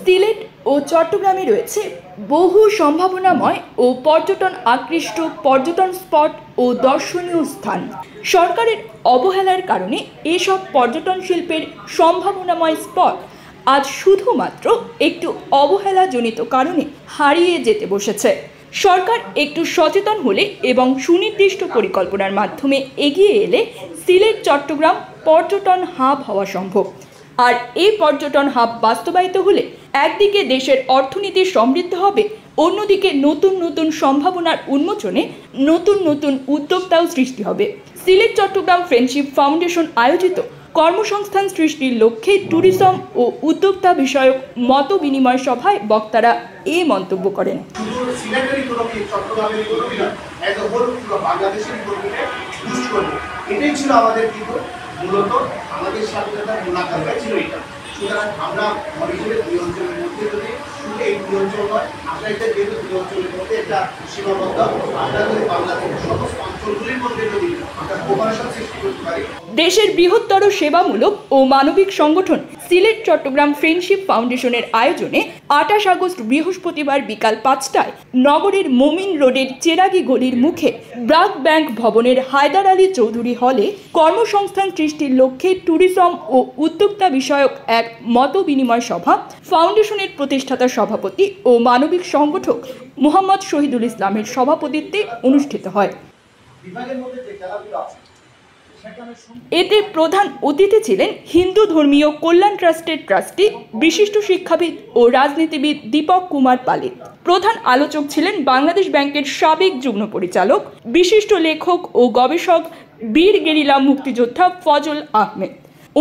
সিলেট ও চট্টগ্রামে রয়েছে বহু সম্ভাবনাময় ও পর্যটন আকৃষ্ট পর্যটন স্পট ও দর্শনীয় স্থান। সরকারের অবহেলার কারণে এসব পর্যটন শিল্পের সম্ভাবনাময় স্পট আজ শুধুমাত্র একটু অবহেলাজনিত কারণে হারিয়ে যেতে বসেছে। সরকার একটু সচেতন হলে এবং সুনির্দিষ্ট পরিকল্পনার মাধ্যমে এগিয়ে এলে সিলেট চট্টগ্রাম পর্যটন হাব হওয়া সম্ভব। আর এই পর্যটন হাব বাস্তবায়িত হলে একদিকে দেশের অর্থনীতি সমৃদ্ধ হবে, অন্যদিকে নতুন নতুন সম্ভাবনার উন্মোচনে নতুন নতুন উদ্যোক্তাও সৃষ্টি হবে। সিলেট চট্টগ্রাম ফ্রেন্ডশিপ ফাউন্ডেশন আয়োজিত কর্মসংস্থান সৃষ্টির লক্ষ্যে ট্যুরিজম ও উদ্যোক্তা বিষয়ক মত বিনিময় সভায় বক্তারা এই মন্তব্য করেন। এটাই ছিল আমাদের কিন্তু মূলত আমাদের স্বাধীনতার মূলাকাঙ্ক্ষা ছিল এটা। সুতরাং আমরা মনে করি দুই অঞ্চলের মধ্যে যদি শুধু এই দুই অঞ্চল নয়, আমরা এটা যেহেতু দুই অঞ্চলের মধ্যে একটা সীমাবদ্ধ, আমরা যদি বাংলাদেশের সমস্ত অঞ্চলগুলির মধ্যে যদি আমরা কোঅপারেশন সৃষ্টি করতে পারি। দেশের বৃহত্তর সেবামূলক ও মানবিক সংগঠন সিলেট চট্টগ্রাম ফ্রেন্ডশিপ ফাউন্ডেশনের আয়োজনে 28 আগস্ট বৃহস্পতিবার বিকাল 5টায় নগরের মোমিন রোডের চেরাগি গলির মুখে ব্রাক ব্যাংক ভবনের হায়দার আলী চৌধুরী হলে কর্মসংস্থান সৃষ্টির লক্ষ্যে ট্যুরিজম ও উদ্যোক্তা বিষয়ক এক মত বিনিময় সভা ফাউন্ডেশনের প্রতিষ্ঠাতা সভাপতি ও মানবিক সংগঠক মোহাম্মদ শহীদুল ইসলামের সভাপতিত্বে অনুষ্ঠিত হয়। এতে প্রধান অতিথি ছিলেন হিন্দু ধর্মীয় কল্যাণ ট্রাস্টের ট্রাস্টি বিশিষ্ট শিক্ষাবিদ ও রাজনীতিবিদ দীপক কুমার পালিত। প্রধান আলোচক ছিলেন বাংলাদেশ ব্যাংকের সাবেক যুগ্ম পরিচালক বিশিষ্ট লেখক ও গবেষক বীর গেরিলা মুক্তিযোদ্ধা ফজল আহমেদ।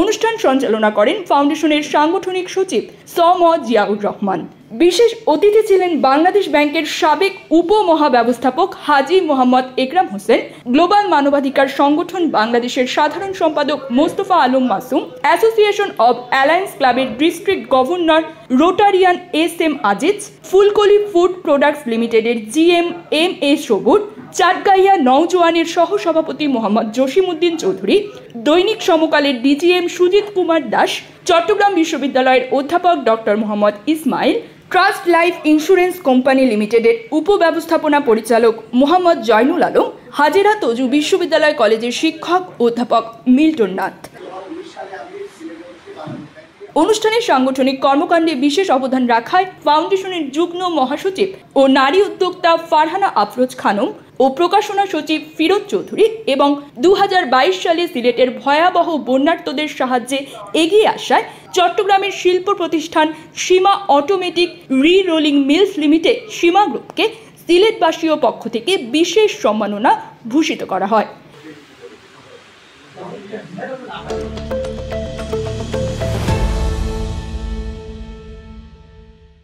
অনুষ্ঠান সঞ্চালনা করেন ফাউন্ডেশনের সাংগঠনিক সচিব স.ম. জিয়াউর রহমান। বিশেষ অতিথি ছিলেন বাংলাদেশ ব্যাংকের সাবেক উপমহাব্যবস্থাপক হাজী মোহাম্মদ একরাম হোসেন, গ্লোবাল মানবাধিকার সংগঠন বাংলাদেশের সাধারণ সম্পাদক Mostafa Alam Masum, association of alliance ক্লাবের district governor Rotarian S M. Aziz, Fulkoli food products লিমিটেডের জিএম এম.এ. সবুর, চাটগাইয়া নওজোয়ানের সহসভাপতি মোহাম্মদ জসিমউদ্দিন চৌধুরী, দৈনিক সমকালের ডিজিএম সুজিত কুমার দাস, চট্টগ্রাম বিশ্ববিদ্যালয়ের অধ্যাপক doctor Mohammad Ismail, trust life insurance company লিমিটেডের উপব্যবস্থাপনা পরিচালক মোহাম্মদ জয়নুল আলম, হাজেরা তজু বিশ্ববিদ্যালয় কলেজের শিক্ষক অধ্যাপক মিল্টন নাথ। অনুষ্ঠানে সাংগঠনিক কর্মকাণ্ডে বিশেষ অবদান রাখায় ফাউন্ডেশনের যুগ্ম মহাসচিব ও নারী উদ্যোক্তা ফারহানা আফরোজ খানম ও প্রকাশনা সচিব ফিরোজ চৌধুরী এবং 2022 সালে সিলেটের ভয়াবহ বন্যার্তদের সাহায্যে এগিয়ে আসায় চট্টগ্রামের শিল্প প্রতিষ্ঠান সীমা অটোমেটিক রি-রোলিং মিলস লিমিটেড সীমা গ্রুপকে সিলেটবাসীয় পক্ষ থেকে বিশেষ সম্মাননা ভূষিত করা হয়।